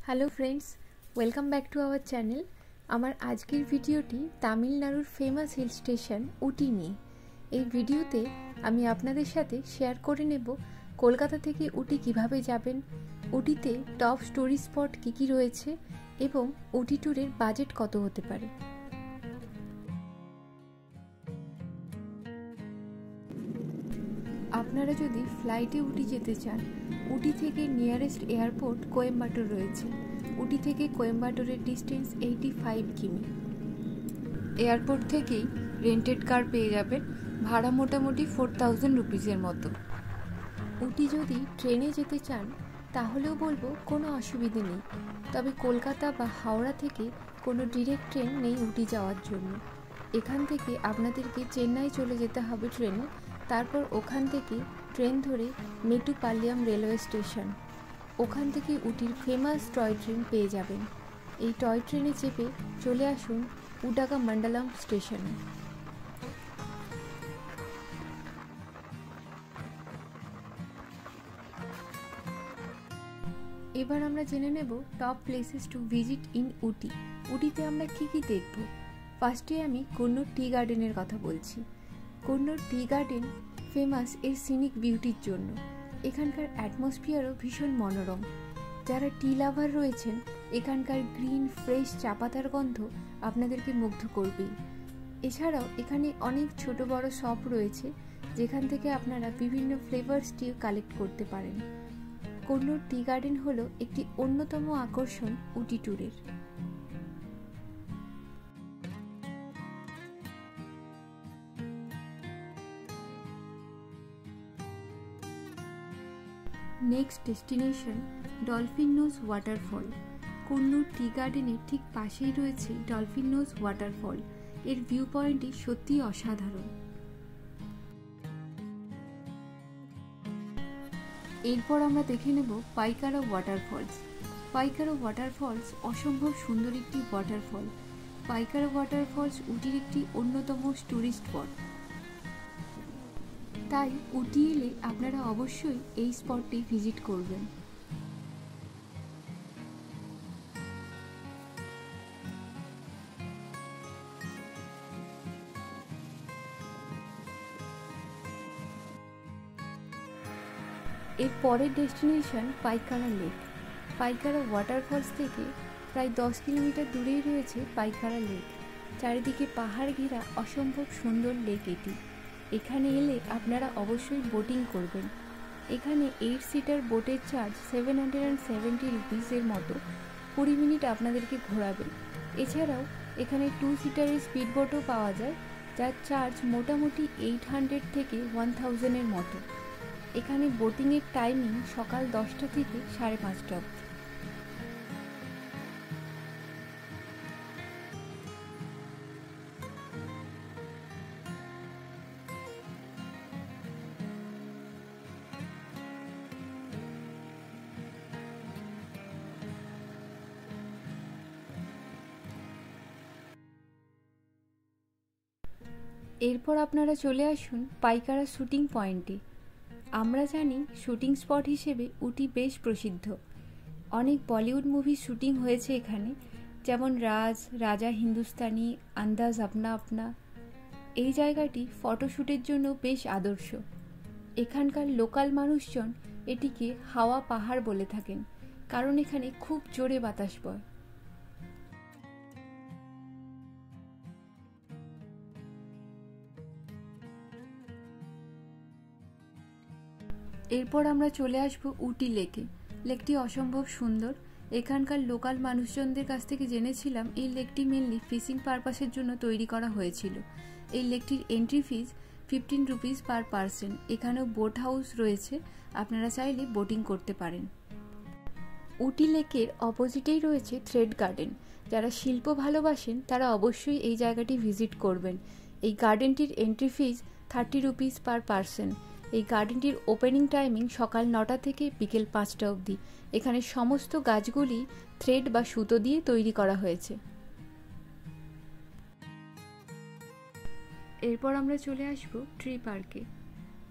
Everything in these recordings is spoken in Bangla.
Hello friends, welcome back to our channel. আমার আজকের ভিডিওটি তামিলনাড়ুর ফেমাস হিল স্টেশন উটি নিয়ে। এই ভিডিওতে আমি আপনাদের সাথে শেয়ার করে নেব কলকাতা থেকে উটি কিভাবে যাবেন, উটিতে টপ স্টোরি স্পট কী কী রয়েছে এবং উটি ট্যুরের বাজেট কত হতে পারে। আপনারা যদি ফ্লাইটে উটি যেতে চান, উটি থেকে নিয়ারেস্ট এয়ারপোর্ট কোয়েম্বাটোর রয়েছে। উটি থেকে কোয়েম্বাটোরের ডিস্টেন্স 85 কিমি। এয়ারপোর্ট থেকেই রেন্টেড কার পেয়ে যাবেন, ভাড়া মোটামুটি 4000 রুপিসের মতো। উটি যদি ট্রেনে যেতে চান তাহলেও বলবো কোনো অসুবিধে নেই, তবে কলকাতা বা হাওড়া থেকে কোনো ডিরেক্ট ট্রেন নেই উটি যাওয়ার জন্য। এখান থেকে আপনাদেরকে চেন্নাই চলে যেতে হবে ট্রেনে, তারপর ওখান থেকে ট্রেন ধরে মেটুপালিয়াম রেলওয়ে স্টেশন, ওখান থেকে উটির ফেমাস টয় ট্রেন পেয়ে যাবেন। এই টয় ট্রেনে চেপে চলে আসুন উডাগামণ্ডলম স্টেশনে। এবার আমরা জেনে নেব top places to visit in Ooty. উটিতে আমরা কী কী দেখব। ফার্স্টে আমি কুন্নুর টি গার্ডেনের কথা বলছি। কুন্নুর টি গার্ডেন ফেমাস এর সিনিক বিউটির জন্য। এখানকার অ্যাটমসফিয়ারও ভীষণ মনোরম। যারা টি লাভার রয়েছেন, এখানকার গ্রিন ফ্রেশ চা পাতার গন্ধ আপনাদেরকে মুগ্ধ করবেই। এছাড়াও এখানে অনেক ছোট বড় শপ রয়েছে, যেখান থেকে আপনারা বিভিন্ন ফ্লেভার্স টি কালেক্ট করতে পারেন। কুন্নুর টি গার্ডেন হলো একটি অন্যতম আকর্ষণ উটি ট্যুরের। Next destination dolphin nose waterfall. Coonoor tea গার্ডেনের ঠিক পাশেই রয়েছে ডলফিন নোজ ওয়াটারফল। এর ভিউ পয়েন্টটি সত্যিই অসাধারণ। এরপর আমরা দেখে নেব পাইকারা ওয়াটারফলস। পাইকারা ওয়াটারফলস অসম্ভব সুন্দর একটি ওয়াটারফল। পাইকারা ওয়াটারফলস উটির একটি অন্যতম টুরিস্ট স্পট, তাই উটি এলে আপনারা অবশ্যই এই স্পটটি ভিজিট করবেন। এর পরের destination Pykara lake. Pykara waterfalls থেকে প্রায় 10 কিলোমিটার দূরেই রয়েছে পাইকারা লেক। চারিদিকে পাহাড় ঘেরা অসম্ভব সুন্দর লেক এটি। এখানে এলে আপনারা অবশ্যই বোটিং করবেন। এখানে 8 সিটার বোটের চার্জ 770 রুপিসের মতো। 20 মিনিট আপনাদেরকে ঘোরাবেন। এছাড়াও এখানে 2 সিটারের স্পিড বোটও পাওয়া যায়, যার চার্জ মোটামুটি 800 থেকে 1000-এর মতো। এখানে বোটিংয়ের টাইমিং সকাল 10টা থেকে 5:30 অবধি। এরপর আপনারা চলে আসুন পাইকারা শুটিং পয়েন্টে। আমরা জানি শুটিং স্পট হিসেবে উটি বেশ প্রসিদ্ধ। অনেক বলিউড মুভির শুটিং হয়েছে এখানে, যেমন রাজ, রাজা হিন্দুস্তানি, আন্দাজ আপনা আপনা। এই জায়গাটি ফটোশ্যুটের জন্য বেশ আদর্শ। এখানকার লোকাল মানুষজন এটিকে হাওয়া পাহাড় বলে থাকেন, কারণ এখানে খুব জোরে বাতাস বয়। এরপর আমরা চলে আসব উটি লেকে। লেকটি অসম্ভব সুন্দর। এখানকার লোকাল মানুষজনদের কাছ থেকে জেনেছিলাম এই লেকটি মেনলি ফিশিং পারপাসের জন্য তৈরি করা হয়েছিল। এই লেকটির entry fees 15 rupees per person. এখানেও বোট হাউস রয়েছে, আপনারা চাইলে বোটিং করতে পারেন। উটি লেকের অপোজিটেই রয়েছে থ্রেড গার্ডেন। যারা শিল্প ভালোবাসেন তারা অবশ্যই এই জায়গাটি ভিজিট করবেন। এই গার্ডেনটির entry fees 30 rupees per person. এই গার্ডেনটির ওপেনিং টাইমিং সকাল 9টা থেকে বিকেল 5টা অবধি। এখানে সমস্ত গাছগুলি থ্রেড বা সুতো দিয়ে তৈরি করা হয়েছে। এরপর আমরা চলে আসব ট্রি পার্কে।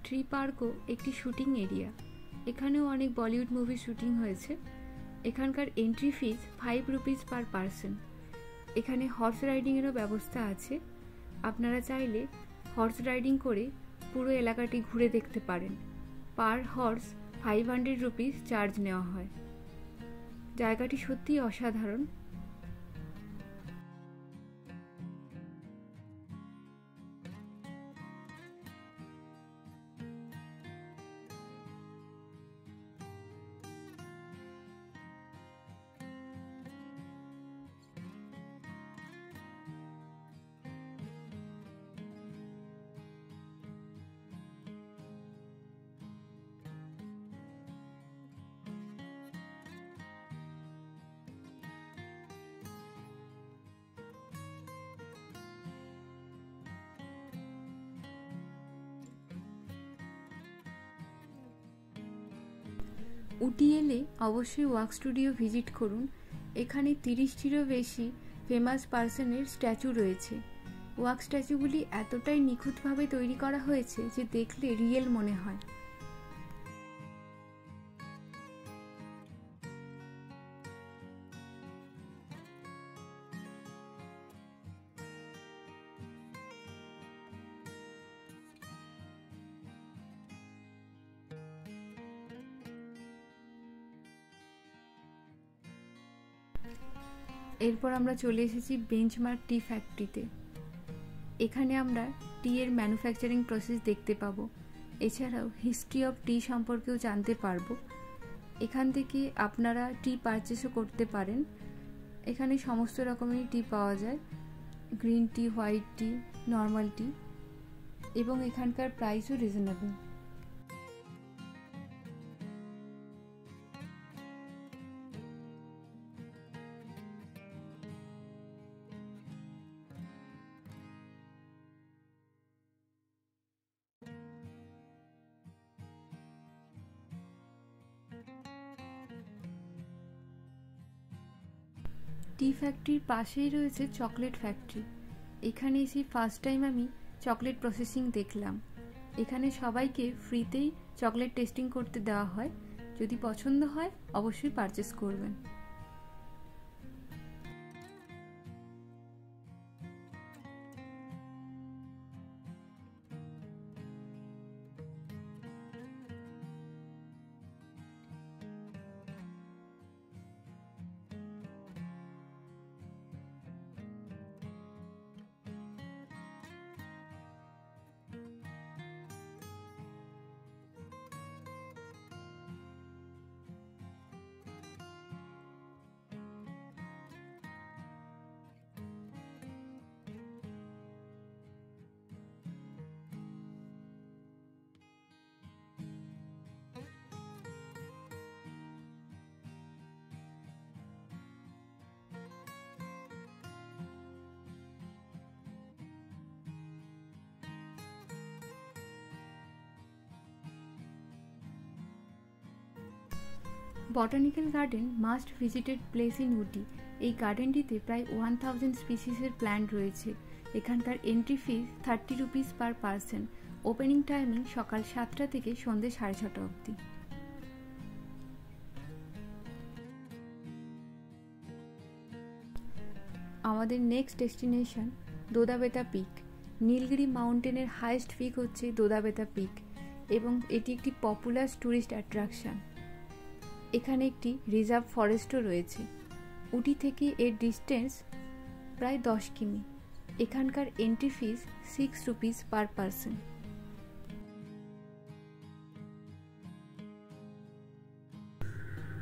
ট্রি পার্কও একটি শুটিং এরিয়া। এখানেও অনেক বলিউড মুভি শুটিং হয়েছে। এখানকার এন্ট্রি ফিজ 5 রুপিস পার পারসন। এখানে হর্স রাইডিংয়েরও ব্যবস্থা আছে। আপনারা চাইলে হর্স রাইডিং করে পুরো এলাকাটি ঘুরে দেখতে পারেন। পার হর্স 500 রুপিস চার্জ নেওয়া হয়। জায়গাটি সত্যিই অসাধারণ। উটি এলে অবশ্যই ওয়ার্ক স্টুডিও ভিজিট করুন। এখানে 30টিরও বেশি ফেমাস পার্সনের স্ট্যাচু রয়েছে। ওয়ার্ক স্ট্যাচুগুলি এতটাই নিখুঁতভাবে তৈরি করা হয়েছে যে দেখলে রিয়েল মনে হয়। এরপর আমরা চলে এসেছি বেঞ্চমার্ক টি ফ্যাক্টরিতে। এখানে আমরা টি এর ম্যানুফ্যাকচারিং প্রসেস দেখতে পাবো। এছাড়াও হিস্ট্রি অফ টি সম্পর্কেও জানতে পারবো। এখান থেকে আপনারা টি পারচেসও করতে পারেন। এখানে সমস্ত রকমেরই টি পাওয়া যায়, গ্রিন টি, হোয়াইট টি, নর্মাল টি, এবং এখানকার প্রাইসও রিজনেবল। টি ফ্যাক্টরির পাশেই রয়েছে চকলেট ফ্যাক্টরি। এখানে এসে ফার্স্ট টাইম আমি চকলেট প্রসেসিং দেখলাম। এখানে সবাইকে ফ্রিতেই চকলেট টেস্টিং করতে দেওয়া হয়। যদি পছন্দ হয় অবশ্যই পারচেস করবেন। Botanical garden must visited place in Ooty. এই গার্ডেনটিতে প্রায় 1000 স্পিসিসের প্ল্যান্ট রয়েছে। এখানকার entry fees 30 rupees per person. Opening timing সকাল 7টা থেকে সন্ধ্যে 6:30 অবধি। আমাদের next destination Doddabetta peak. Nilgiri মাউন্টেনের হাইয়েস্ট পিক হচ্ছে দোদাবেতা পিক এবং এটি একটি পপুলার ট্যুরিস্ট অ্যাট্রাকশন। এখানে একটি রিজার্ভ ফরেস্টও রয়েছে। উটি থেকে এর ডিস্টেন্স প্রায় 10 কিমি। এখানকার entry fees 6 rupees per person.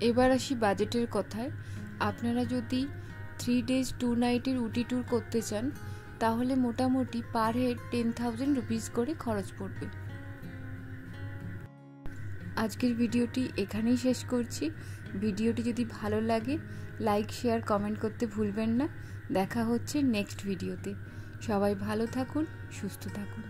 এবার আসি বাজেটের কথায়। আপনারা যদি 3 days 2 nighter উটি ট্যুর করতে চান তাহলে মোটামুটি পার হেড 10,000 রুপিস করে খরচ পড়বে। আজকের ভিডিওটি এখানেই শেষ করছি। ভিডিওটি যদি ভালো লাগে লাইক, শেয়ার, কমেন্ট করতে ভুলবেন না। দেখা হচ্ছে নেক্সট ভিডিওতে। সবাই ভালো থাকুন, সুস্থ থাকুন।